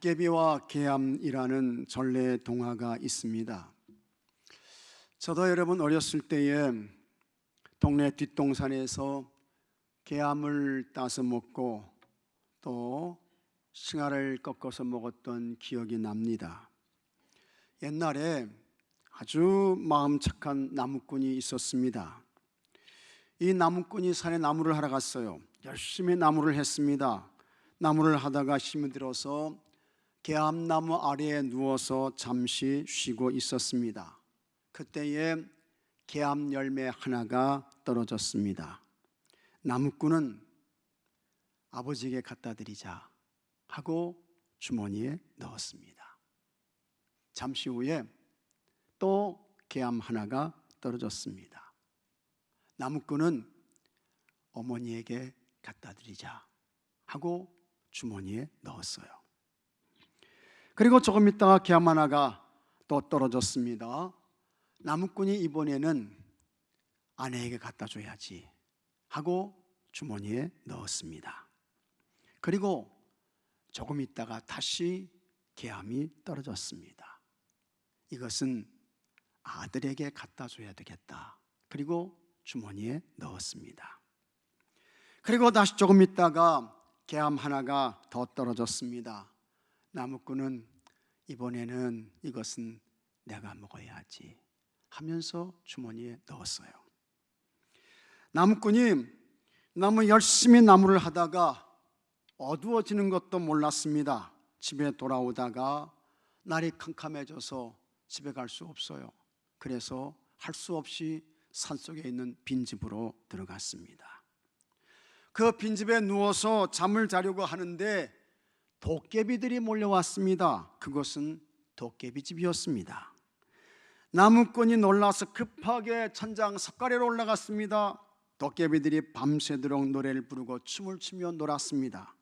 도깨비와 계암이라는 전래 동화가 있습니다. 저도 여러분 어렸을 때에 동네 뒷동산에서 계암을 따서 먹고 또 싱아를 꺾어서 먹었던 기억이 납니다. 옛날에 아주 마음 착한 나무꾼이 있었습니다. 이 나무꾼이 산에 나무를 하러 갔어요. 열심히 나무를 했습니다. 나무를 하다가 힘이 들어서 계암나무 아래에 누워서 잠시 쉬고 있었습니다. 그때에 계암 열매 하나가 떨어졌습니다. 나무꾼은 아버지에게 갖다 드리자 하고 주머니에 넣었습니다. 잠시 후에 또 계암 하나가 떨어졌습니다. 나무꾼은 어머니에게 갖다 드리자 하고 주머니에 넣었어요. 그리고 조금 있다가 계암 하나가 또 떨어졌습니다. 나무꾼이 이번에는 아내에게 갖다 줘야지 하고 주머니에 넣었습니다. 그리고 조금 있다가 다시 계암이 떨어졌습니다. 이것은 아들에게 갖다 줘야 되겠다. 그리고 주머니에 넣었습니다. 그리고 다시 조금 있다가 계암 하나가 더 떨어졌습니다. 나무꾼은 이번에는 이것은 내가 먹어야지 하면서 주머니에 넣었어요. 나무꾼이 너무 열심히 나무를 하다가 어두워지는 것도 몰랐습니다. 집에 돌아오다가 날이 캄캄해져서 집에 갈 수 없어요. 그래서 할 수 없이 산속에 있는 빈집으로 들어갔습니다. 그 빈집에 누워서 잠을 자려고 하는데 도깨비들이 몰려왔습니다. 그것은 도깨비집이었습니다. 나무꾼이 놀라서 급하게 천장 석가래로 올라갔습니다. 도깨비들이 밤새도록 노래를 부르고 춤을 추며 놀았습니다.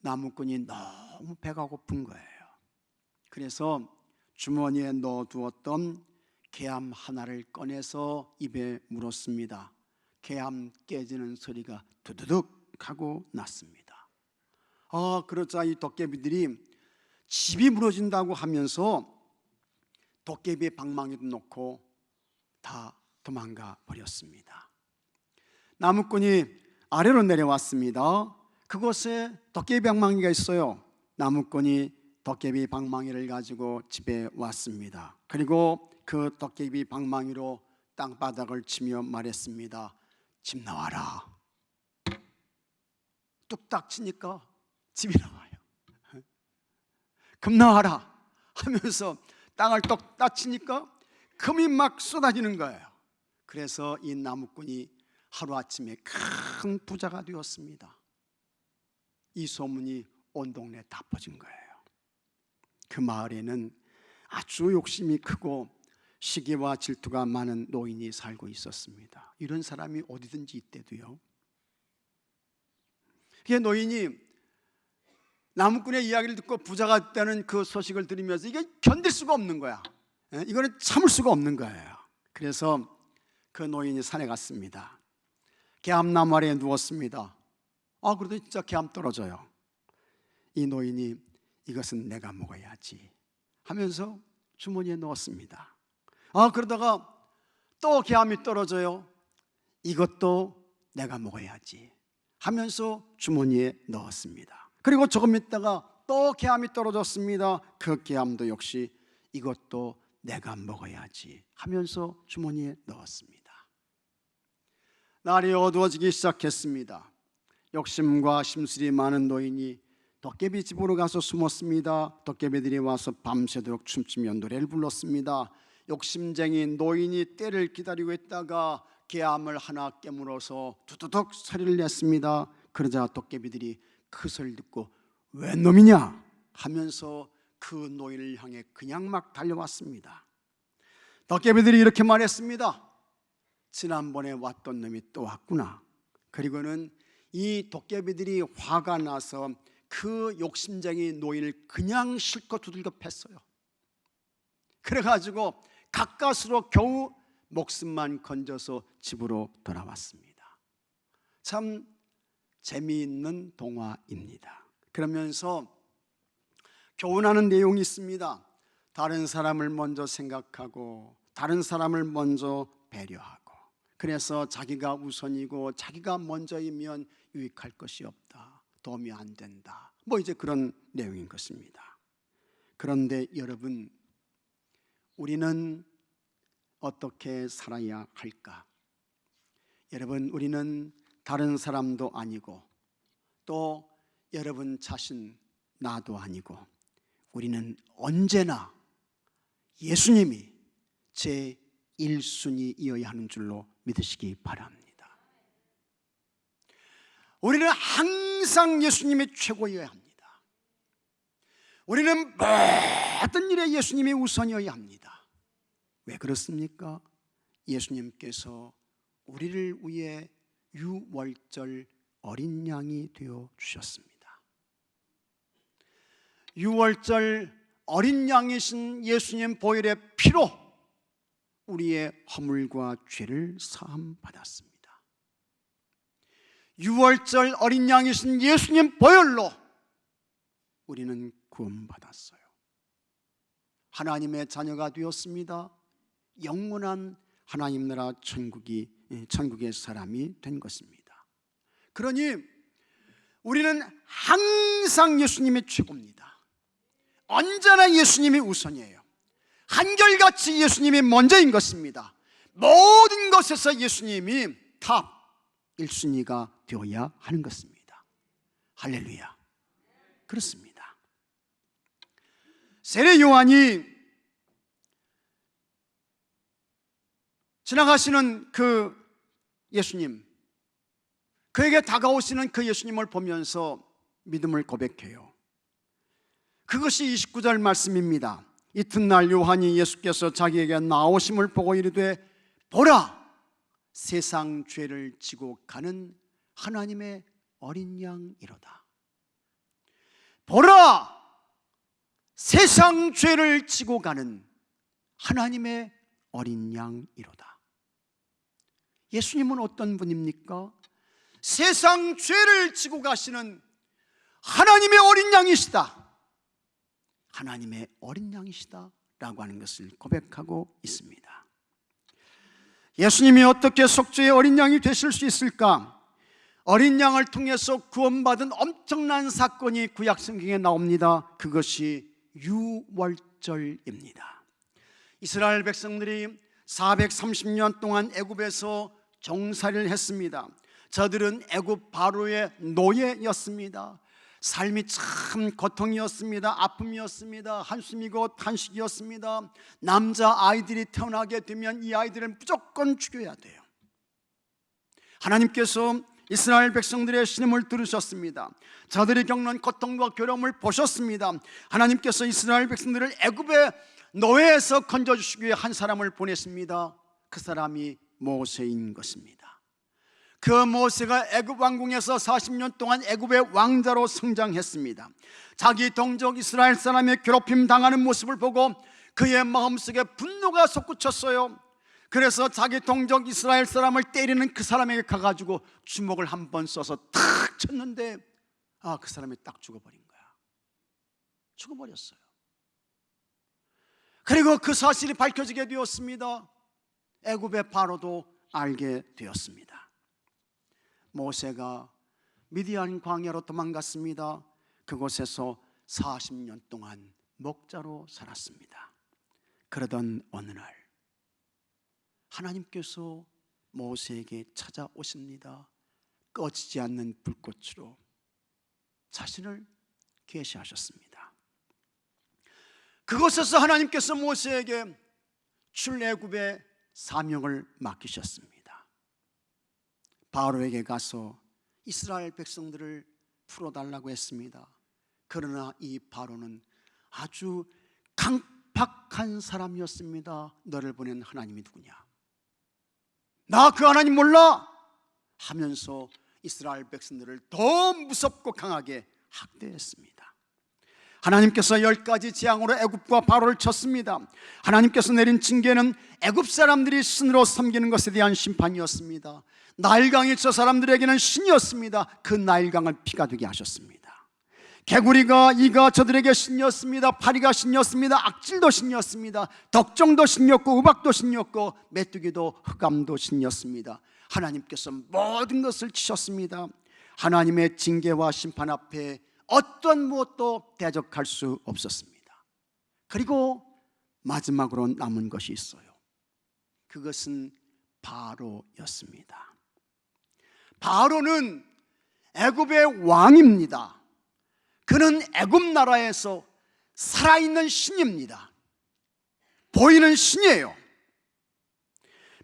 나무꾼이 너무 배가 고픈 거예요. 그래서 주머니에 넣어두었던 계암 하나를 꺼내서 입에 물었습니다. 계암 깨지는 소리가 두두둑 하고 났습니다. 그러자 이 도깨비들이 집이 무너진다고 하면서 도깨비 방망이도 놓고 다 도망가 버렸습니다. 나무꾼이 아래로 내려왔습니다. 그곳에 도깨비 방망이가 있어요. 나무꾼이 도깨비 방망이를 가지고 집에 왔습니다. 그리고 그 도깨비 방망이로 땅바닥을 치며 말했습니다. 집 나와라. 뚝딱 치니까 집이 나와요. 금 나와라 하면서 땅을 뚝딱 치니까 금이 막 쏟아지는 거예요. 그래서 이 나무꾼이 하루아침에 큰 부자가 되었습니다. 이 소문이 온 동네에 다 퍼진 거예요. 그 마을에는 아주 욕심이 크고 시기와 질투가 많은 노인이 살고 있었습니다. 이런 사람이 어디든지 있대도요. 그 노인이 나무꾼의 이야기를 듣고 부자가 됐다는 그 소식을 들으면서 이게 견딜 수가 없는 거야. 이거는 참을 수가 없는 거예요. 그래서 그 노인이 산에 갔습니다. 계암나무 아래에 누웠습니다. 그래도 진짜 계암 떨어져요. 이 노인이 이것은 내가 먹어야지 하면서 주머니에 넣었습니다. 그러다가 또 계암이 떨어져요. 이것도 내가 먹어야지 하면서 주머니에 넣었습니다. 그리고 조금 있다가 또 계암이 떨어졌습니다. 그 계암도 역시 이것도 내가 먹어야지 하면서 주머니에 넣었습니다. 날이 어두워지기 시작했습니다. 욕심과 심술이 많은 노인이 도깨비 집으로 가서 숨었습니다. 도깨비들이 와서 밤새도록 춤추며 노래를 불렀습니다. 욕심쟁이 노인이 때를 기다리고 있다가 계암을 하나 깨물어서 두두둑 소리를 냈습니다. 그러자 도깨비들이 그 소리를 듣고 웬 놈이냐 하면서 그 노인을 향해 그냥 막 달려왔습니다. 도깨비들이 이렇게 말했습니다. 지난번에 왔던 놈이 또 왔구나. 그리고는 이 도깨비들이 화가 나서 그 욕심쟁이 노인을 그냥 실컷 두들겨 팼어요. 그래가지고 가까스로 겨우 목숨만 건져서 집으로 돌아왔습니다. 참 재미있는 동화입니다. 그러면서 교훈하는 내용이 있습니다. 다른 사람을 먼저 생각하고 다른 사람을 먼저 배려하고, 그래서 자기가 우선이고 자기가 먼저이면 유익할 것이 없다, 도움이 안 된다, 이제 그런 내용인 것입니다. 그런데 여러분, 우리는 어떻게 살아야 할까? 여러분, 우리는 다른 사람도 아니고 또 여러분 자신, 나도 아니고, 우리는 언제나 예수님이 제 1순위이어야 하는 줄로 믿으시기 바랍니다. 우리는 항상 예수님이 최고여야 합니다. 우리는 모든 일에 예수님이 우선이어야 합니다. 왜 그렇습니까? 예수님께서 우리를 위해 유월절 어린 양이 되어 주셨습니다. 유월절 어린 양이신 예수님 보혈의 피로 우리의 허물과 죄를 사함 받았습니다. 유월절 어린 양이신 예수님 보혈로 우리는 구원 받았어요. 하나님의 자녀가 되었습니다. 영원한 하나님 나라 천국의 사람이 된 것입니다. 그러니 우리는 항상 예수님이 최고입니다. 언제나 예수님이 우선이에요. 한결같이 예수님이 먼저인 것입니다. 모든 것에서 예수님이 탑 1순위가 되어야 하는 것입니다. 할렐루야. 그렇습니다. 세례 요한이 지나가시는 그 예수님, 그에게 다가오시는 그 예수님을 보면서 믿음을 고백해요. 그것이 29절 말씀입니다. 이튿날 요한이 예수께서 자기에게 나오심을 보고 이르되, 보라, 세상 죄를 지고 가는 하나님의 어린 양이로다. 보라, 세상 죄를 지고 가는 하나님의 어린 양이로다. 예수님은 어떤 분입니까? 세상 죄를 지고 가시는 하나님의 어린 양이시다. 하나님의 어린 양이시다 라고 하는 것을 고백하고 있습니다. 예수님이 어떻게 속죄의 어린 양이 되실 수 있을까? 어린 양을 통해서 구원받은 엄청난 사건이 구약 성경에 나옵니다. 그것이 유월절입니다. 이스라엘 백성들이 430년 동안 애굽에서 종살이를 했습니다. 저들은 애굽 바로의 노예였습니다. 삶이 참 고통이었습니다. 아픔이었습니다. 한숨이고 탄식이었습니다. 남자 아이들이 태어나게 되면 이 아이들을 무조건 죽여야 돼요. 하나님께서 이스라엘 백성들의 신음을 들으셨습니다. 저들이 겪는 고통과 괴로움을 보셨습니다. 하나님께서 이스라엘 백성들을 애굽의 노예에서 건져주시기 위해 한 사람을 보냈습니다. 그 사람이 모세인 것입니다. 그 모세가 애굽 왕궁에서 40년 동안 애굽의 왕자로 성장했습니다. 자기 동족 이스라엘 사람의 괴롭힘 당하는 모습을 보고 그의 마음속에 분노가 솟구쳤어요. 그래서 자기 동족 이스라엘 사람을 때리는 그 사람에게 가가지고 주먹을 한 번 써서 탁 쳤는데 그 사람이 딱 죽어버린 거야. 죽어버렸어요. 그리고 그 사실이 밝혀지게 되었습니다. 애굽의 바로도 알게 되었습니다. 모세가 미디안 광야로 도망갔습니다. 그곳에서 40년 동안 목자로 살았습니다. 그러던 어느 날 하나님께서 모세에게 찾아오십니다. 꺼지지 않는 불꽃으로 자신을 계시하셨습니다. 그곳에서 하나님께서 모세에게 출애굽의 사명을 맡기셨습니다. 바로에게 가서 이스라엘 백성들을 풀어달라고 했습니다. 그러나 이 바로는 아주 강팍한 사람이었습니다. 너를 보낸 하나님이 누구냐? 나 그 하나님 몰라? 하면서 이스라엘 백성들을 더 무섭고 강하게 학대했습니다. 하나님께서 10가지 재앙으로 애굽과 바로를 쳤습니다. 하나님께서 내린 징계는 애굽 사람들이 신으로 섬기는 것에 대한 심판이었습니다. 나일강이 저 사람들에게는 신이었습니다. 그 나일강을 피가 되게 하셨습니다. 개구리가 이가 저들에게 신이었습니다. 파리가 신이었습니다. 악질도 신이었습니다. 덕정도 신이었고 우박도 신이었고 메뚜기도 흑암도 신이었습니다. 하나님께서 모든 것을 치셨습니다. 하나님의 징계와 심판 앞에 어떤 무엇도 대적할 수 없었습니다. 그리고 마지막으로 남은 것이 있어요. 그것은 바로였습니다. 바로는 애굽의 왕입니다. 그는 애굽 나라에서 살아있는 신입니다. 보이는 신이에요.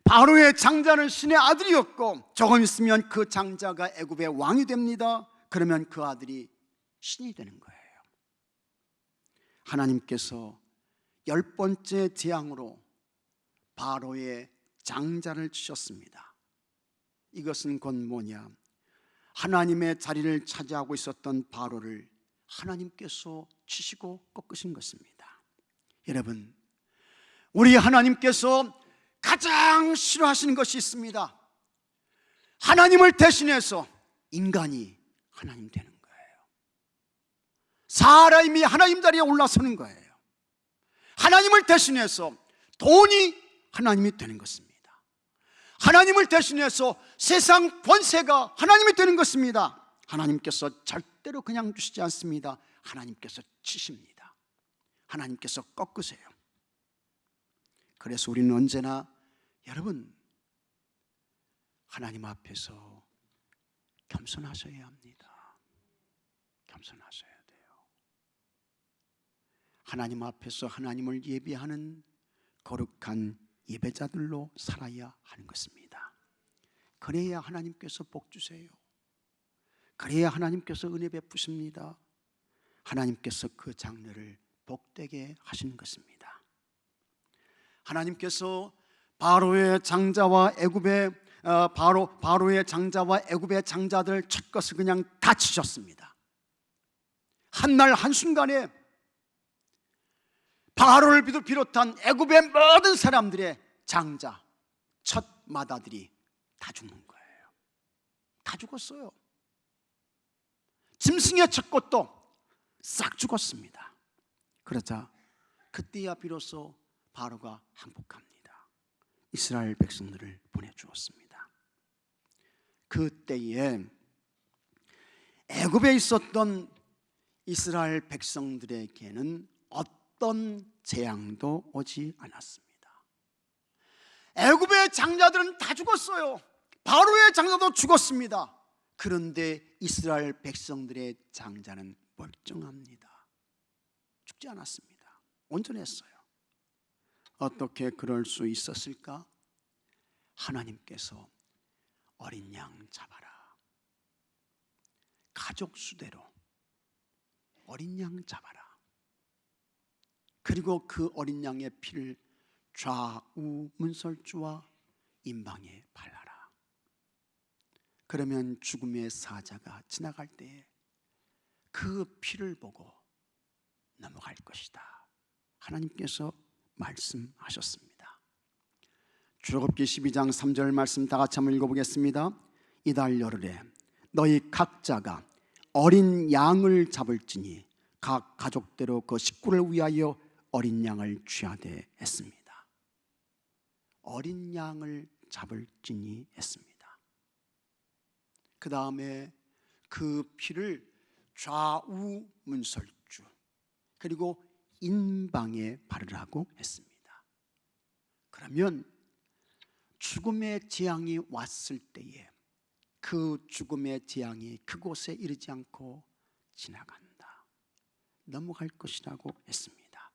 바로의 장자는 신의 아들이었고 조금 있으면 그 장자가 애굽의 왕이 됩니다. 그러면 그 아들이 신이 되는 거예요. 하나님께서 10번째 재앙으로 바로의 장자를 치셨습니다. 이것은 곧 뭐냐? 하나님의 자리를 차지하고 있었던 바로를 하나님께서 치시고 꺾으신 것입니다. 여러분, 우리 하나님께서 가장 싫어하시는 것이 있습니다. 하나님을 대신해서 인간이 하나님 되는 거예요. 사람이 하나님 자리에 올라서는 거예요. 하나님을 대신해서 돈이 하나님이 되는 것입니다. 하나님을 대신해서 세상 권세가 하나님이 되는 것입니다. 하나님께서 절대로 그냥 두시지 않습니다. 하나님께서 치십니다. 하나님께서 꺾으세요. 그래서 우리는 언제나 여러분 하나님 앞에서 겸손하셔야 합니다. 겸손하셔야 돼요. 하나님 앞에서 하나님을 예비하는 거룩한 예배자들로 살아야 하는 것입니다. 그래야 하나님께서 복 주세요. 그래야 하나님께서 은혜 베푸십니다. 하나님께서 그 장래를 복되게 하시는 것입니다. 하나님께서 바로의 장자와 애굽의 바로의 장자와 애굽의 장자들 첫 것을 그냥 다 치셨습니다. 한날 한순간에 바로를 비롯한 애굽의 모든 사람들의 장자, 첫 마다들이 다 죽는 거예요. 다 죽었어요. 짐승의 첫 것도 싹 죽었습니다. 그러자 그때야 비로소 바로가 항복합니다. 이스라엘 백성들을 보내주었습니다. 그때에 애굽에 있었던 이스라엘 백성들에게는 어떤 재앙도 오지 않았습니다. 애굽의 장자들은 다 죽었어요. 바로의 장자도 죽었습니다. 그런데 이스라엘 백성들의 장자는 멀쩡합니다. 죽지 않았습니다. 온전했어요. 어떻게 그럴 수 있었을까? 하나님께서 어린 양 잡아라. 가족 수대로 어린 양 잡아라. 그리고 그 어린 양의 피를 좌우 문설주와 임방에 발라라. 그러면 죽음의 사자가 지나갈 때에 그 피를 보고 넘어갈 것이다. 하나님께서 말씀하셨습니다. 출애굽기 12장 3절 말씀 다 같이 한번 읽어보겠습니다. 이달 열흘에 너희 각자가 어린 양을 잡을지니 각 가족대로 그 식구를 위하여 어린 양을 취하되 했습니다. 어린 양을 잡을지니 했습니다. 그 다음에 그 피를 좌우 문설주 그리고 인방에 바르라고 했습니다. 그러면 죽음의 재앙이 왔을 때에 그 죽음의 재앙이 그곳에 이르지 않고 지나간다. 넘어갈 것이라고 했습니다.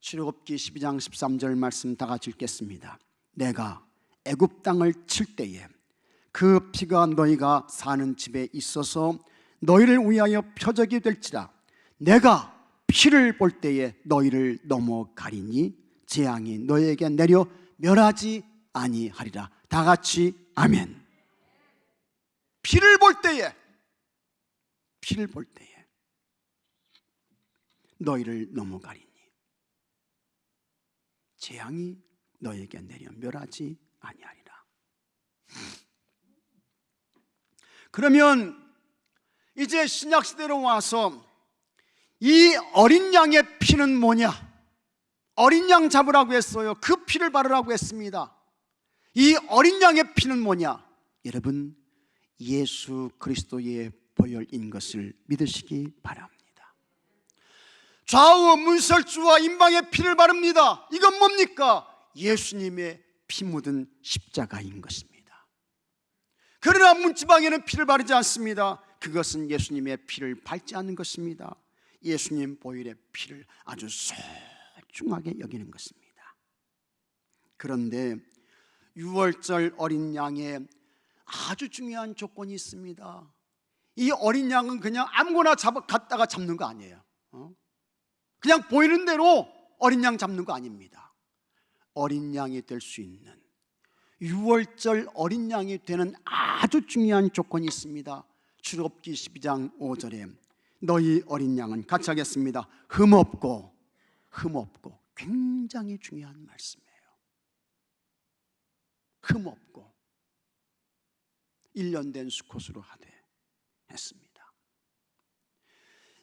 출애굽기 12장 13절 말씀 다 같이 읽겠습니다. 내가 애굽 땅을 칠 때에 그 피가 너희가 사는 집에 있어서 너희를 위하여 표적이 될지라. 내가 피를 볼 때에 너희를 넘어가리니 재앙이 너희에게 내려 멸하지 아니하리라. 다 같이 아멘. 피를 볼 때에 너희를 넘어가리니 재앙이 너희에게 내려 멸하지 아니하리라. 그러면 이제 신약 시대로 와서 이 어린 양의 피는 뭐냐? 어린 양 잡으라고 했어요. 그 피를 바르라고 했습니다. 이 어린 양의 피는 뭐냐? 여러분, 예수 그리스도의 보혈인 것을 믿으시기 바랍니다. 좌우 문설주와 임방의 피를 바릅니다. 이건 뭡니까? 예수님의 피 묻은 십자가인 것입니다. 그러나 문지방에는 피를 바르지 않습니다. 그것은 예수님의 피를 밟지 않는 것입니다. 예수님 보혈의 피를 아주 소중하게 여기는 것입니다. 그런데 유월절 어린 양에 아주 중요한 조건이 있습니다. 이 어린 양은 그냥 아무거나 갖다가 잡는 거 아니에요. 그냥 보이는 대로 어린 양 잡는 거 아닙니다. 어린 양이 될 수 있는, 유월절 어린 양이 되는 아주 중요한 조건이 있습니다. 출애굽기 12장 5절에 너희 어린 양은, 같이 하겠습니다. 흠없고, 굉장히 중요한 말씀이에요. 흠없고 1년 된 수컷으로 하되 했습니다.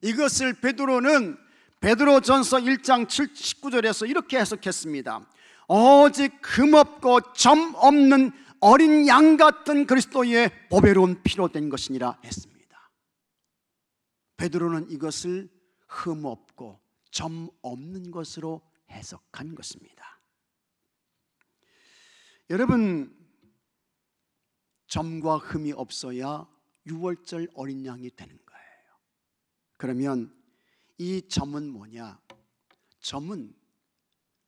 이것을 베드로전서 1장 19절에서 이렇게 해석했습니다. 오직 흠없고 점 없는 어린 양 같은 그리스도의 보배로운 피로 된 것이니라 했습니다. 베드로는 이것을 흠없고 점 없는 것으로 해석한 것입니다. 여러분, 점과 흠이 없어야 유월절 어린 양이 되는 거예요. 그러면 이 점은 뭐냐? 점은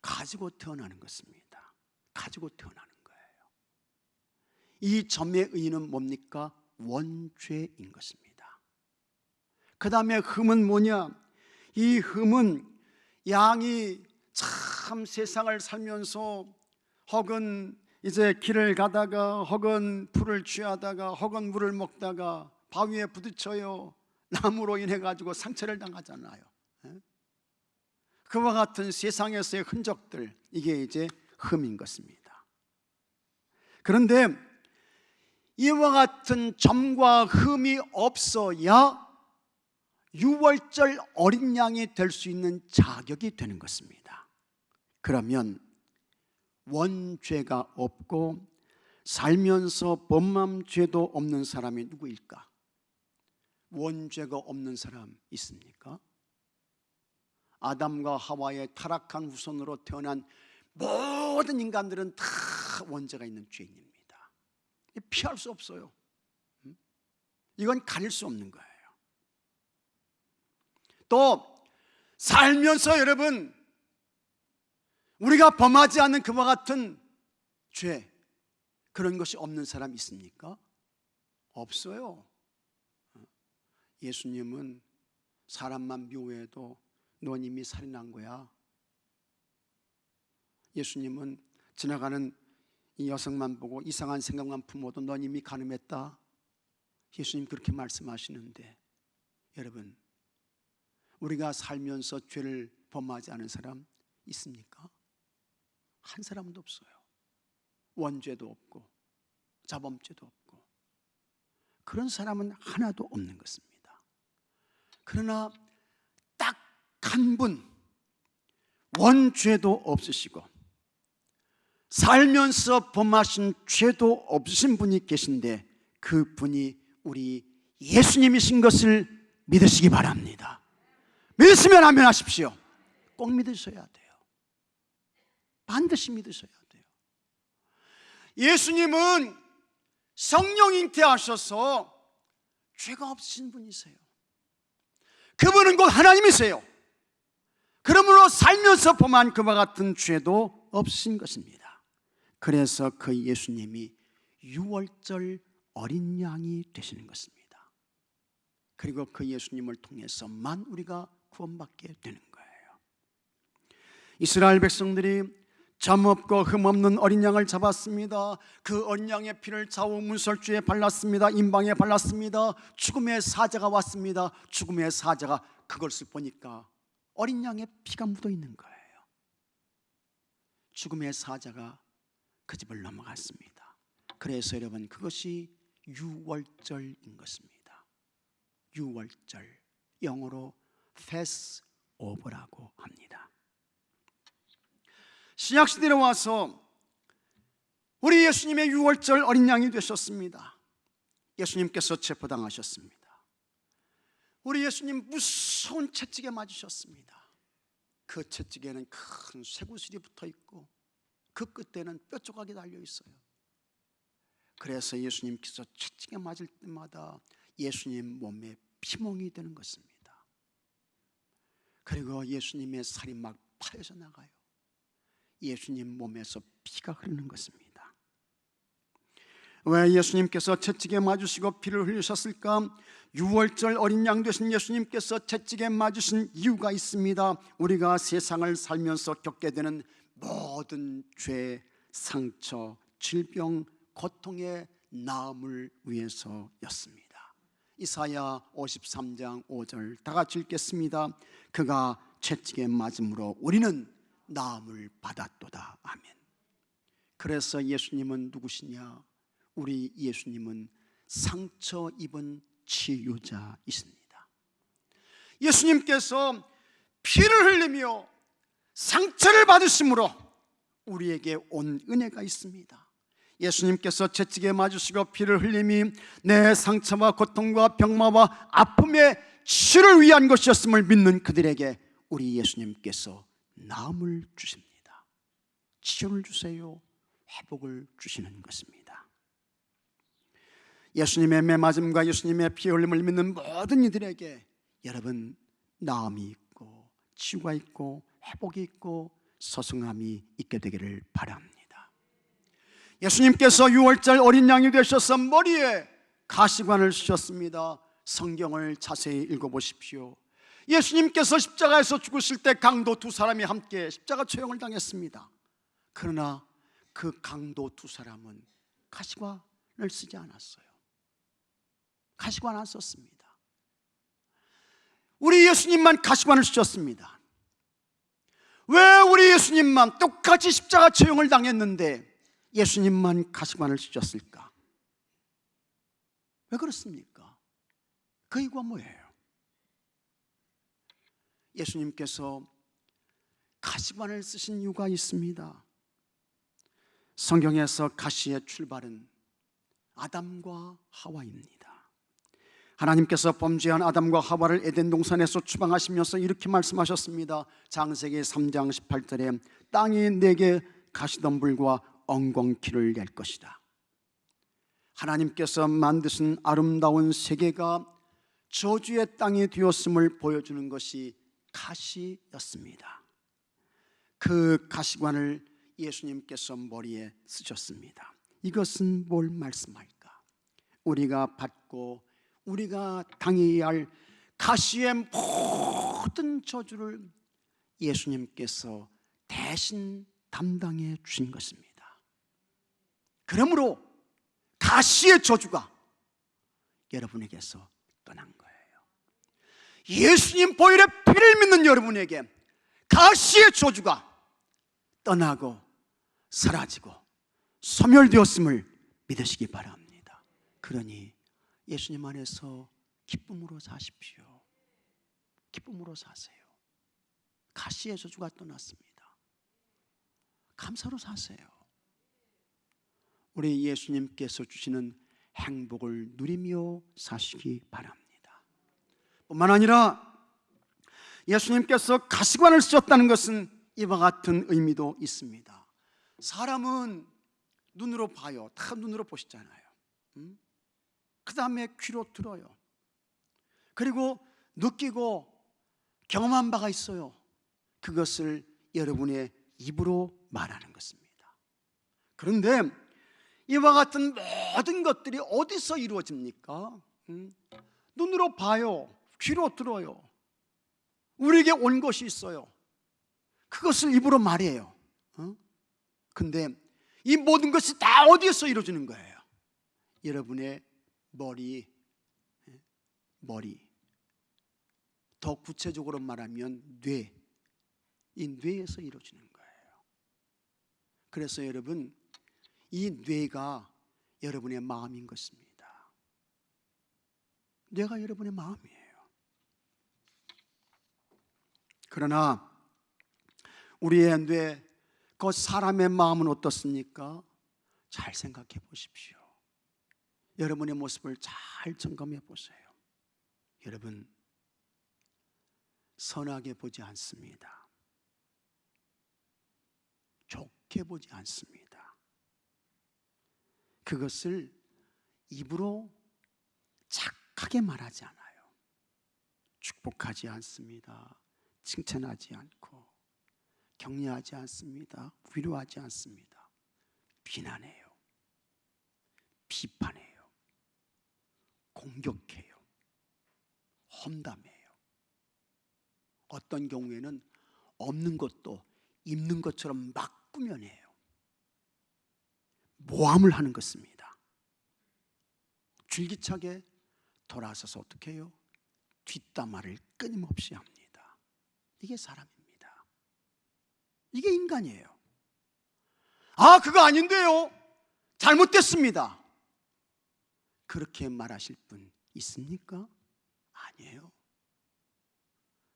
가지고 태어나는 것입니다. 가지고 태어나는 거예요. 이 점의 의의는 뭡니까? 원죄인 것입니다. 그 다음에 흠은 뭐냐? 이 흠은 양이 참 세상을 살면서 혹은 이제 길을 가다가, 혹은 풀을 취하다가, 혹은 물을 먹다가 바위에 부딪혀요. 나무로 인해 가지고 상처를 당하잖아요. 그와 같은 세상에서의 흔적들, 이게 이제 흠인 것입니다. 그런데 이와 같은 점과 흠이 없어야 유월절 어린 양이 될 수 있는 자격이 되는 것입니다. 그러면 원죄가 없고 살면서 범한 죄도 없는 사람이 누구일까? 원죄가 없는 사람 있습니까? 아담과 하와의 타락한 후손으로 태어난 모든 인간들은 다 원죄가 있는 죄인입니다. 피할 수 없어요. 이건 가릴 수 없는 거예요. 또 살면서 여러분, 우리가 범하지 않는 그와 같은 죄, 그런 것이 없는 사람 있습니까? 없어요. 예수님은 사람만 미워해도 넌 이미 살인한 거야. 예수님은 지나가는 이 여성만 보고 이상한 생각만 품어도 넌 이미 간음했다. 예수님 그렇게 말씀하시는데, 여러분, 우리가 살면서 죄를 범하지 않은 사람 있습니까? 한 사람도 없어요. 원죄도 없고 자범죄도 없고 그런 사람은 하나도 없는 것입니다. 그러나 딱 한 분, 원죄도 없으시고 살면서 범하신 죄도 없으신 분이 계신데, 그 분이 우리 예수님이신 것을 믿으시기 바랍니다. 믿으시면 아멘 하십시오. 꼭 믿으셔야 돼요. 반드시 믿으셔야 돼요. 예수님은 성령 잉태하셔서 죄가 없으신 분이세요. 그분은 곧 하나님이세요. 그러므로 살면서 범한 그와 같은 죄도 없으신 것입니다. 그래서 그 예수님이 유월절 어린 양이 되시는 것입니다. 그리고 그 예수님을 통해서만 우리가 구원받게 되는 거예요. 이스라엘 백성들이 점 없고 흠 없는 어린 양을 잡았습니다. 그 어린 양의 피를 좌우 문설주에 발랐습니다. 임방에 발랐습니다. 죽음의 사자가 왔습니다. 죽음의 사자가 그것을 보니까 어린 양의 피가 묻어 있는 거예요. 죽음의 사자가 그 집을 넘어갔습니다. 그래서 여러분, 그것이 유월절인 것입니다. 유월절, 영어로 패스오버라고 합니다. 신약시대에 와서 우리 예수님의 유월절 어린 양이 되셨습니다. 예수님께서 체포당하셨습니다. 우리 예수님 무서운 채찍에 맞으셨습니다. 그 채찍에는 큰 쇠구슬이 붙어 있고 그 끝에는 뼈 조각이 달려 있어요. 그래서 예수님께서 채찍에 맞을 때마다 예수님 몸에 피멍이 되는 것입니다. 그리고 예수님의 살이 막 파여져 나가요. 예수님 몸에서 피가 흐르는 것입니다. 왜 예수님께서 채찍에 맞으시고 피를 흘리셨을까? 유월절 어린 양 되신 예수님께서 채찍에 맞으신 이유가 있습니다. 우리가 세상을 살면서 겪게 되는 모든 죄, 상처, 질병, 고통의 나음을 위해서였습니다. 이사야 53장 5절 다 같이 읽겠습니다. 그가 채찍에 맞음으로 우리는 나음을 받았도다. 아멘. 그래서 예수님은 누구시냐? 우리 예수님은 상처 입은 치유자이십니다. 예수님께서 피를 흘리며 상처를 받으심으로 우리에게 온 은혜가 있습니다. 예수님께서 채찍에 맞으시고 피를 흘림이 내 상처와 고통과 병마와 아픔의 치유를 위한 것이었음을 믿는 그들에게 우리 예수님께서 나음을 주십니다. 치유를 주세요. 회복을 주시는 것입니다. 예수님의 매맞음과 예수님의 피 흘림을 믿는 모든 이들에게 여러분 나음이 있고 치유가 있고 회복이 있고 소승함이 있게 되기를 바랍니다. 예수님께서 유월절 어린 양이 되셔서 머리에 가시관을 쓰셨습니다. 성경을 자세히 읽어보십시오. 예수님께서 십자가에서 죽으실 때 강도 두 사람이 함께 십자가 처형을 당했습니다. 그러나 그 강도 두 사람은 가시관을 쓰지 않았어요. 가시관 안 썼습니다. 우리 예수님만 가시관을 쓰셨습니다. 왜 우리 예수님만 똑같이 십자가 처형을 당했는데 예수님만 가시관을 쓰셨을까? 왜 그렇습니까? 그 이유가 뭐예요? 예수님께서 가시관을 쓰신 이유가 있습니다. 성경에서 가시의 출발은 아담과 하와입니다. 하나님께서 범죄한 아담과 하와를 에덴 동산에서 추방하시면서 이렇게 말씀하셨습니다. 창세기 3장 18절에 땅이 내게 가시덤불과 엉겅퀴를 낼 것이다. 하나님께서 만드신 아름다운 세계가 저주의 땅이 되었음을 보여주는 것이 가시였습니다. 그 가시관을 예수님께서 머리에 쓰셨습니다. 이것은 뭘 말씀할까? 우리가 받고 우리가 당해야 할 가시의 모든 저주를 예수님께서 대신 담당해 주신 것입니다. 그러므로 가시의 저주가 여러분에게서 떠난 거예요. 예수님 보혈의 피를 믿는 여러분에게 가시의 저주가 떠나고 사라지고 소멸되었음을 믿으시기 바랍니다. 그러니 예수님 안에서 기쁨으로 사십시오. 기쁨으로 사세요. 가시의 저주가 떠났습니다. 감사로 사세요. 우리 예수님께서 주시는 행복을 누리며 사시기 바랍니다. 뿐만 아니라 예수님께서 가시관을 쓰셨다는 것은 이와 같은 의미도 있습니다. 사람은 눈으로 봐요. 다 눈으로 보시잖아요. 그 다음에 귀로 들어요. 그리고 느끼고 경험한 바가 있어요. 그것을 여러분의 입으로 말하는 것입니다. 그런데 이와 같은 모든 것들이 어디서 이루어집니까? 눈으로 봐요. 귀로 들어요. 우리에게 온 것이 있어요. 그것을 입으로 말해요. 근데 이 모든 것이 다 어디에서 이루어지는 거예요? 여러분의 머리. 더 구체적으로 말하면 뇌. 이 뇌에서 이루어지는 거예요. 그래서 여러분, 이 뇌가 여러분의 마음인 것입니다. 뇌가 여러분의 마음이에요. 그러나 우리의 뇌, 그 사람의 마음은 어떻습니까? 잘 생각해 보십시오. 여러분의 모습을 잘 점검해 보세요. 여러분, 선하게 보지 않습니다. 좋게 보지 않습니다. 그것을 입으로 착하게 말하지 않아요. 축복하지 않습니다. 칭찬하지 않고, 격려하지 않습니다. 위로하지 않습니다. 비난해요. 비판해요. 공격해요. 험담해요. 어떤 경우에는 없는 것도 있는 것처럼 막 꾸며내요. 모함을 하는 것입니다. 줄기차게 돌아서서 어떻게 해요? 뒷담화를 끊임없이 합니다. 이게 사람입니다. 이게 인간이에요. 아, 그거 아닌데요. 잘못됐습니다. 그렇게 말하실 분 있습니까? 아니에요.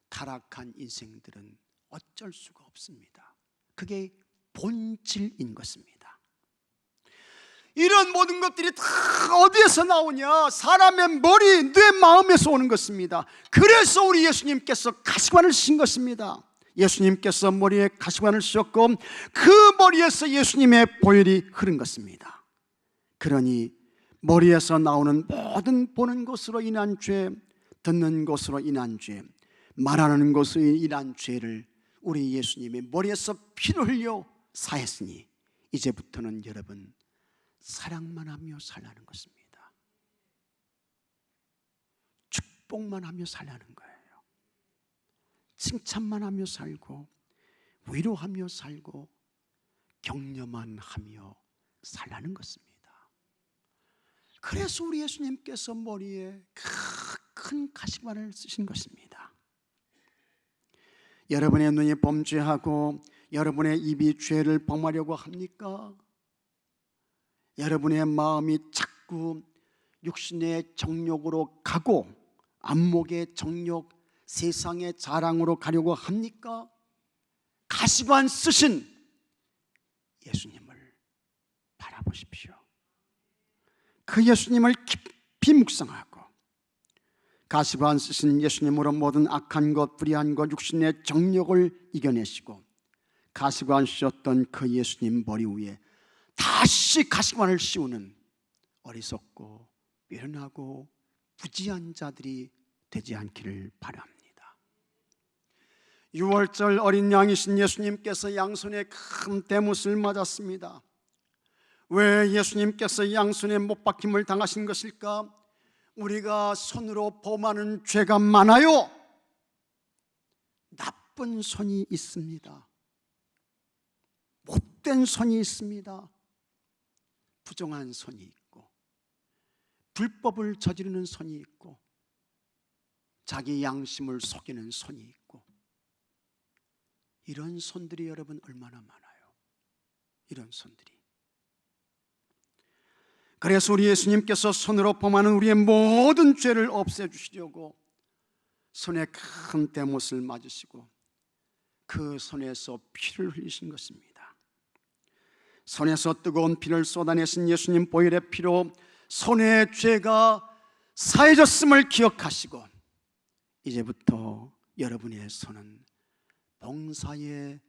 타락한 인생들은 어쩔 수가 없습니다. 그게 본질인 것입니다. 이런 모든 것들이 다 어디에서 나오냐? 사람의 머리, 뇌, 마음에서 오는 것입니다. 그래서 우리 예수님께서 가시관을 씌신 것입니다. 예수님께서 머리에 가시관을 씌웠고 그 머리에서 예수님의 보혈이 흐른 것입니다. 그러니 머리에서 나오는 모든 보는 것으로 인한 죄, 듣는 것으로 인한 죄, 말하는 것으로 인한 죄를 우리 예수님의 머리에서 피를 흘려 사했으니 이제부터는 여러분 사랑만 하며 살라는 것입니다. 축복만 하며 살라는 거예요. 칭찬만 하며 살고 위로하며 살고 격려만 하며 살라는 것입니다. 그래서 우리 예수님께서 머리에 큰 가시관을 쓰신 것입니다. 여러분의 눈이 범죄하고 여러분의 입이 죄를 범하려고 합니까? 여러분의 마음이 자꾸 육신의 정욕으로 가고 안목의 정욕, 세상의 자랑으로 가려고 합니까? 가시관 쓰신 예수님을 바라보십시오. 그 예수님을 깊이 묵상하고 가시관 쓰신 예수님으로 모든 악한 것, 불의한 것, 육신의 정욕을 이겨내시고 가시관 씌웠던 그 예수님 머리 위에 다시 가시관을 씌우는 어리석고 미련하고 부지한 자들이 되지 않기를 바랍니다. 6월절 어린 양이신 예수님께서 양손에 큰 대못을 맞았습니다. 왜 예수님께서 양손에 못 박힘을 당하신 것일까? 우리가 손으로 범하는 죄가 많아요. 나쁜 손이 있습니다. 못된 손이 있습니다. 부정한 손이 있고 불법을 저지르는 손이 있고 자기 양심을 속이는 손이 있고 이런 손들이 여러분 얼마나 많아요. 이런 손들이. 그래서 우리 예수님께서 손으로 범하는 우리의 모든 죄를 없애주시려고 손에 큰 대못을 맞으시고 그 손에서 피를 흘리신 것입니다. 손에서 뜨거운 피를 쏟아내신 예수님 보혈의 피로 손의 죄가 사해졌음을 기억하시고 이제부터 여러분의 손은 봉사의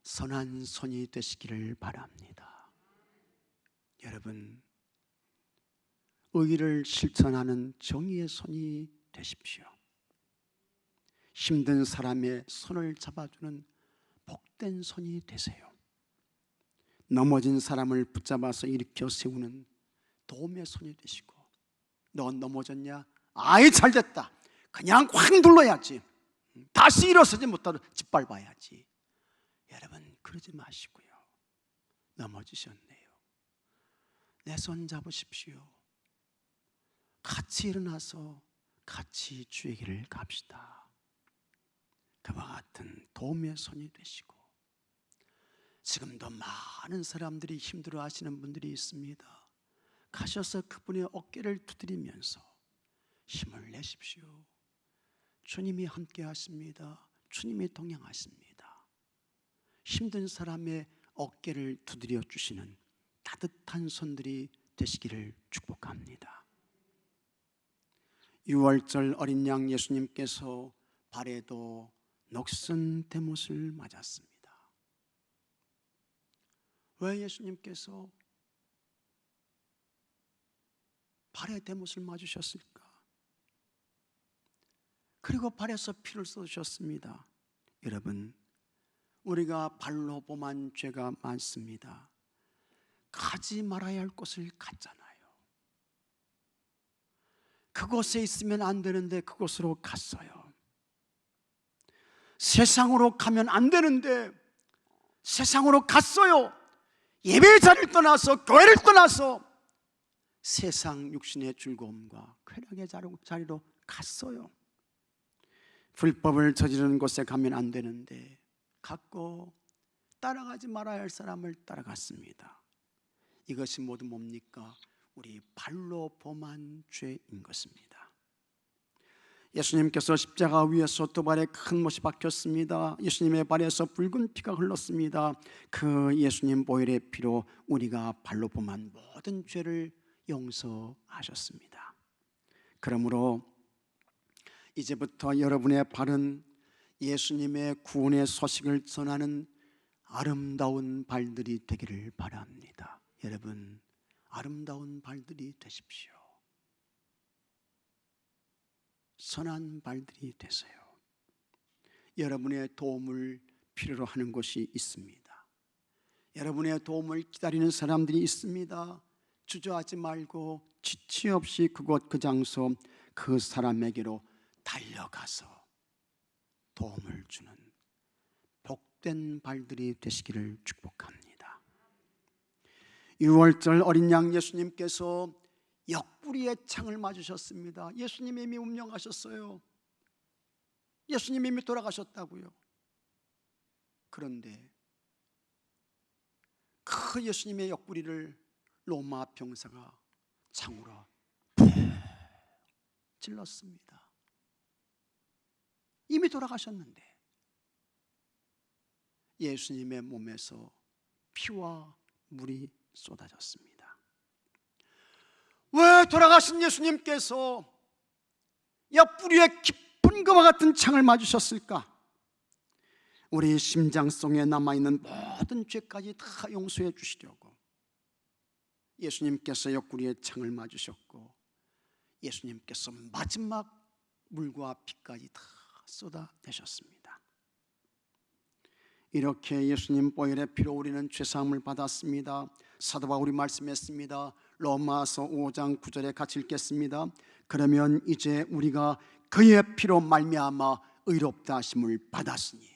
선한 손이 되시기를 바랍니다. 여러분, 의를 실천하는 정의의 손이 되십시오. 힘든 사람의 손을 잡아주는 복된 손이 되세요. 넘어진 사람을 붙잡아서 일으켜 세우는 도움의 손이 되시고 너 넘어졌냐? 아이 잘됐다. 그냥 확 눌러야지. 다시 일어서지 못하도록 짓밟아야지. 여러분 그러지 마시고요. 넘어지셨네요. 내 손 잡으십시오. 같이 일어나서 같이 주의 길을 갑시다. 그와 같은 도움의 손이 되시고 지금도 많은 사람들이 힘들어 하시는 분들이 있습니다. 가셔서 그분의 어깨를 두드리면서 힘을 내십시오. 주님이 함께 하십니다. 주님이 동행하십니다. 힘든 사람의 어깨를 두드려 주시는 따뜻한 손들이 되시기를 축복합니다. 6월절 어린 양 예수님께서 발에도 녹슨 대못을 맞았습니다. 왜 예수님께서 발에 대못을 맞으셨을까? 그리고 발에서 피를 쏟으셨습니다. 여러분, 우리가 발로 범한 죄가 많습니다. 가지 말아야 할 곳을 갔잖아요. 그곳에 있으면 안 되는데 그곳으로 갔어요. 세상으로 가면 안 되는데 세상으로 갔어요. 예배 자리를 떠나서, 교회를 떠나서 세상 육신의 즐거움과 쾌락의 자리로 갔어요. 불법을 저지르는 곳에 가면 안 되는데 갔고, 따라가지 말아야 할 사람을 따라갔습니다. 이것이 모두 뭡니까? 우리 발로 범한 죄인 것입니다. 예수님께서 십자가 위에서 두 발에 큰 못이 박혔습니다. 예수님의 발에서 붉은 피가 흘렀습니다. 그 예수님 보혈의 피로 우리가 발로 범한 모든 죄를 용서하셨습니다. 그러므로 이제부터 여러분의 발은 예수님의 구원의 소식을 전하는 아름다운 발들이 되기를 바랍니다. 여러분, 아름다운 발들이 되십시오. 선한 발들이 되세요. 여러분의 도움을 필요로 하는 곳이 있습니다. 여러분의 도움을 기다리는 사람들이 있습니다. 주저하지 말고 지체 없이 그곳 그 장소 그 사람에게로 달려가서 도움을 주는 복된 발들이 되시기를 축복합니다. 6월절 어린 양 예수님께서 옆구리에 창을 맞으셨습니다. 예수님이 이미 운명하셨어요. 예수님이 이미 돌아가셨다고요. 그런데 그 예수님의 옆구리를 로마 병사가 창으로 푹 찔렀습니다. 이미 돌아가셨는데 예수님의 몸에서 피와 물이 쏟아졌습니다. 왜 돌아가신 예수님께서 옆구리에 깊은 것과 같은 창을 맞으셨을까? 우리 심장 속에 남아있는 모든 죄까지 다 용서해 주시려고 예수님께서 옆구리에 창을 맞으셨고, 예수님께서 마지막 물과 피까지 다 쏟아내셨습니다. 이렇게 예수님 보혈의 피로 우리는 죄사함을 받았습니다. 사도 바울이 말씀했습니다. 로마서 5장 9절에 같이 읽겠습니다. 그러면 이제 우리가 그의 피로 말미암아 의롭다 하심을 받았으니,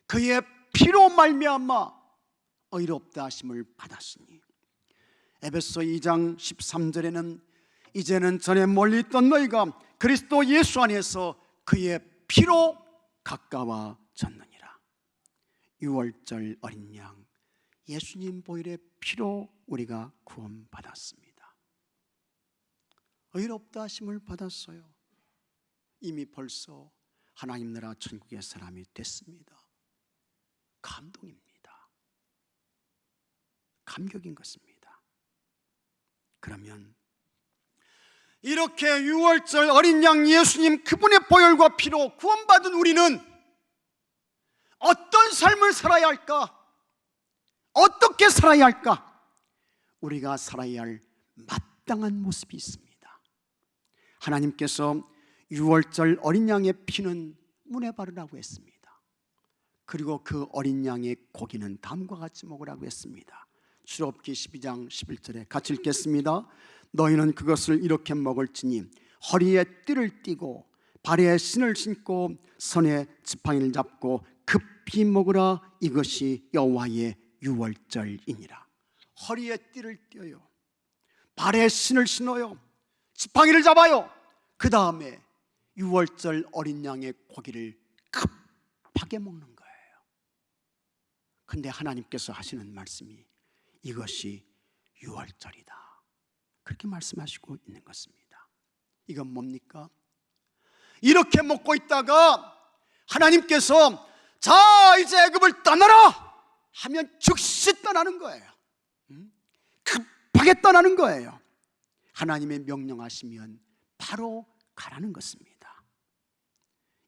그의 피로 말미암아 의롭다 하심을 받았으니. 에베소 2장 13절에는 이제는 전에 멀리 있던 너희가 그리스도 예수 안에서 그의 피로 가까워졌느니라. 6월절 어린 양 예수님 보혈의 피로 우리가 구원받았습니다. 의롭다 하심을 받았어요. 이미 벌써 하나님 나라 천국의 사람이 됐습니다. 감동입니다. 감격인 것입니다. 그러면 이렇게 6월절 어린 양 예수님 그분의 보혈과 피로 구원받은 우리는 어떤 삶을 살아야 할까? 어떻게 살아야 할까? 우리가 살아야 할 마땅한 모습이 있습니다. 하나님께서 6월절 어린 양의 피는 문에 바르라고 했습니다. 그리고 그 어린 양의 고기는 다음과 같이 먹으라고 했습니다. 출애굽기 12장 11절에 같이 읽겠습니다. 너희는 그것을 이렇게 먹을지니 허리에 띠를 띠고 발에 신을 신고 손에 지팡이를 잡고 급히 먹으라. 이것이 여호와의 유월절이니라. 허리에 띠를 띠어요, 발에 신을 신어요, 지팡이를 잡아요. 그 다음에 유월절 어린 양의 고기를 급하게 먹는 거예요. 근데 하나님께서 하시는 말씀이 이것이 유월절이다, 그렇게 말씀하시고 있는 것입니다. 이건 뭡니까? 이렇게 먹고 있다가 하나님께서 자 이제 애굽을 떠나라 하면 즉시 떠나는 거예요. 급하게 떠나는 거예요. 하나님의 명령하시면 바로 가라는 것입니다.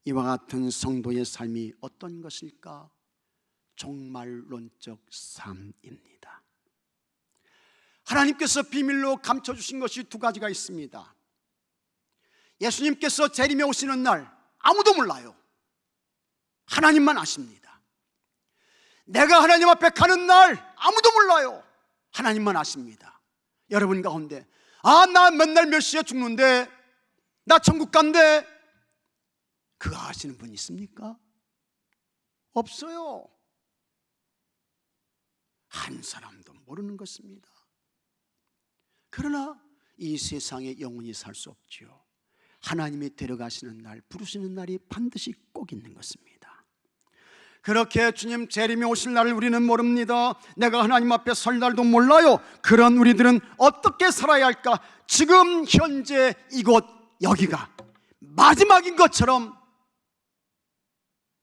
이와 같은 성도의 삶이 어떤 것일까? 종말론적 삶입니다. 하나님께서 비밀로 감춰주신 것이 두 가지가 있습니다. 예수님께서 재림에 오시는 날 아무도 몰라요. 하나님만 아십니다. 내가 하나님 앞에 가는 날 아무도 몰라요. 하나님만 아십니다. 여러분 가운데 나 맨날 몇 시에 죽는데, 나 천국 간대, 그거 아시는 분 있습니까? 없어요. 한 사람도 모르는 것입니다. 그러나 이 세상에 영원히 살 수 없지요. 하나님이 데려가시는 날, 부르시는 날이 반드시 꼭 있는 것입니다. 그렇게 주님 재림에 오실 날을 우리는 모릅니다. 내가 하나님 앞에 설 날도 몰라요. 그런 우리들은 어떻게 살아야 할까? 지금 현재 이곳 여기가 마지막인 것처럼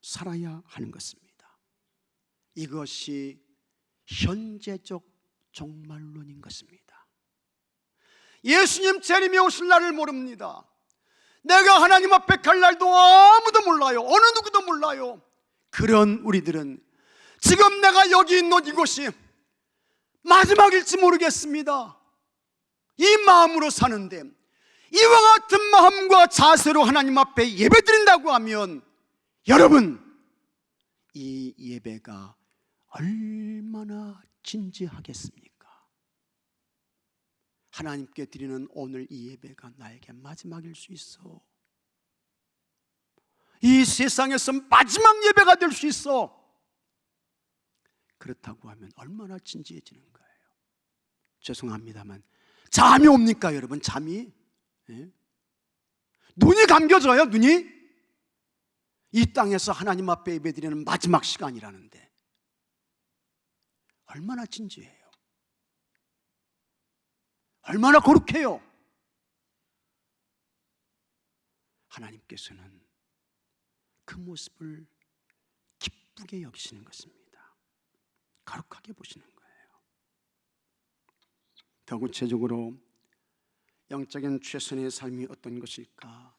살아야 하는 것입니다. 이것이 현재적 종말론인 것입니다. 예수님 재림에 오실 날을 모릅니다. 내가 하나님 앞에 갈 날도 아무도 몰라요. 어느 누구도 몰라요. 그런 우리들은 지금 내가 여기 있는 이곳이 마지막일지 모르겠습니다. 이 마음으로 사는데, 이와 같은 마음과 자세로 하나님 앞에 예배드린다고 하면 여러분, 이 예배가 얼마나 진지하겠습니까? 하나님께 드리는 오늘 이 예배가 나에게 마지막일 수 있어. 이 세상에서 마지막 예배가 될 수 있어. 그렇다고 하면 얼마나 진지해지는 거예요. 죄송합니다만 잠이 옵니까 여러분? 잠이? 예? 눈이 감겨져요. 눈이? 이 땅에서 하나님 앞에 예배드리는 마지막 시간이라는데 얼마나 진지해요. 얼마나 거룩해요. 하나님께서는 그 모습을 기쁘게 여기시는 것입니다. 거룩하게 보시는 거예요. 더 구체적으로 영적인 최선의 삶이 어떤 것일까?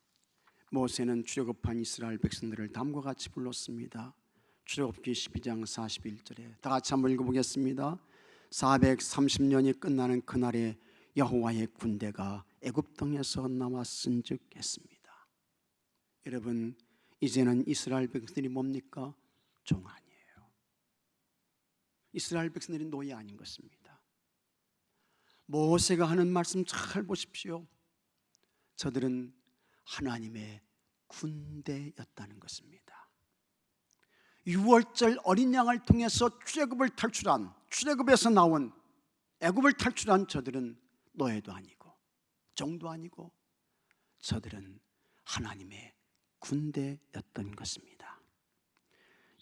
모세는 출애굽한 이스라엘 백성들을 다음과 같이 불렀습니다. 출애굽기 12장 41절에 다 같이 한번 읽어보겠습니다. 430년이 끝나는 그날에 여호와의 군대가 애굽 땅에서 나왔은즉 했습니다. 여러분, 이제는 이스라엘 백성들이 뭡니까? 종 아니에요. 이스라엘 백성들이 노예 아닌 것입니다. 모세가 하는 말씀 잘 보십시오. 저들은 하나님의 군대였다는 것입니다. 6월절 어린 양을 통해서 출애굽을 탈출한, 출애굽에서 나온 애굽을 탈출한 저들은 노예도 아니고 종도 아니고 저들은 하나님의 군대였던 것입니다.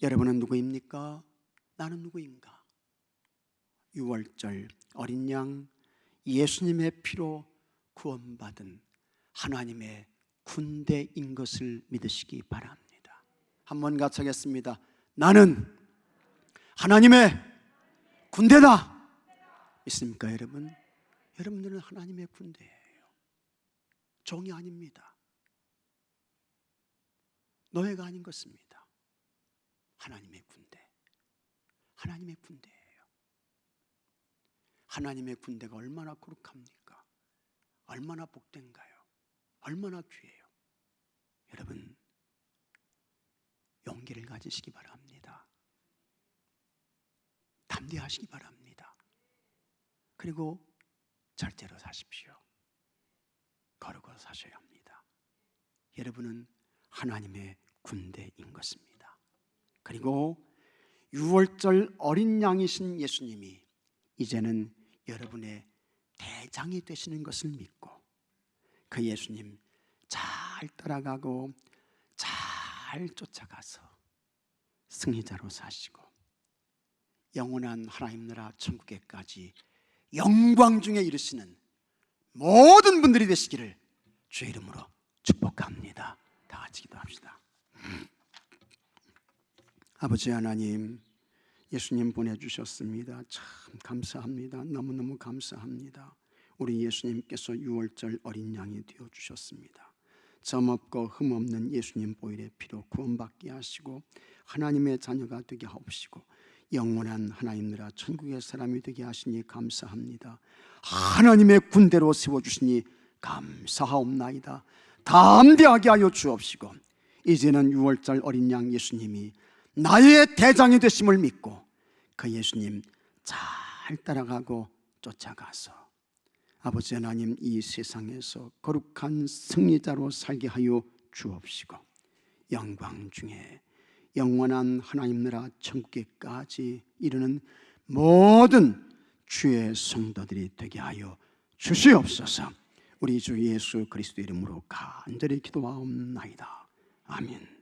여러분은 누구입니까? 나는 누구인가? 6월절 어린 양 예수님의 피로 구원받은 하나님의 군대인 것을 믿으시기 바랍니다. 한번 같이 하겠습니다. 나는 하나님의 군대다. 있습니까 여러분? 여러분들은 하나님의 군대예요. 종이 아닙니다. 노예가 아닌 것입니다. 하나님의 군대. 하나님의 군대예요. 하나님의 군대가 얼마나 거룩합니까? 얼마나 복된가요? 얼마나 귀해요. 여러분, 용기를 가지시기 바랍니다. 담대하시기 바랍니다. 그리고 절대로 사십시오. 거룩으로 사셔야 합니다. 여러분은 하나님의 군대인 것입니다. 그리고 6월절 어린 양이신 예수님이 이제는 여러분의 대장이 되시는 것을 믿고 그 예수님 잘 따라가고 잘 쫓아가서 승리자로 사시고 영원한 하나님 나라 천국에까지 영광 중에 이르시는 모든 분들이 되시기를 주의 이름으로 축복합니다. 다 같이 기도합시다. 아버지 하나님, 예수님 보내주셨습니다. 참 감사합니다. 너무너무 감사합니다. 우리 예수님께서 6월절 어린 양이 되어주셨습니다. 점없고 흠없는 예수님 보혈의 피로 구원받게 하시고 하나님의 자녀가 되게 하옵시고 영원한 하나님 나라 천국의 사람이 되게 하시니 감사합니다. 하나님의 군대로 세워주시니 감사하옵나이다. 담대하게 하여 주옵시고 이제는 6월절 어린 양 예수님이 나의 대장이 되심을 믿고 그 예수님 잘 따라가고 쫓아가서 아버지 하나님 이 세상에서 거룩한 승리자로 살게 하여 주옵시고 영광 중에 영원한 하나님 나라 천국에까지 이르는 모든 주의 성도들이 되게 하여 주시옵소서. 우리 주 예수 그리스도 이름으로 간절히 기도하옵나이다. 아멘.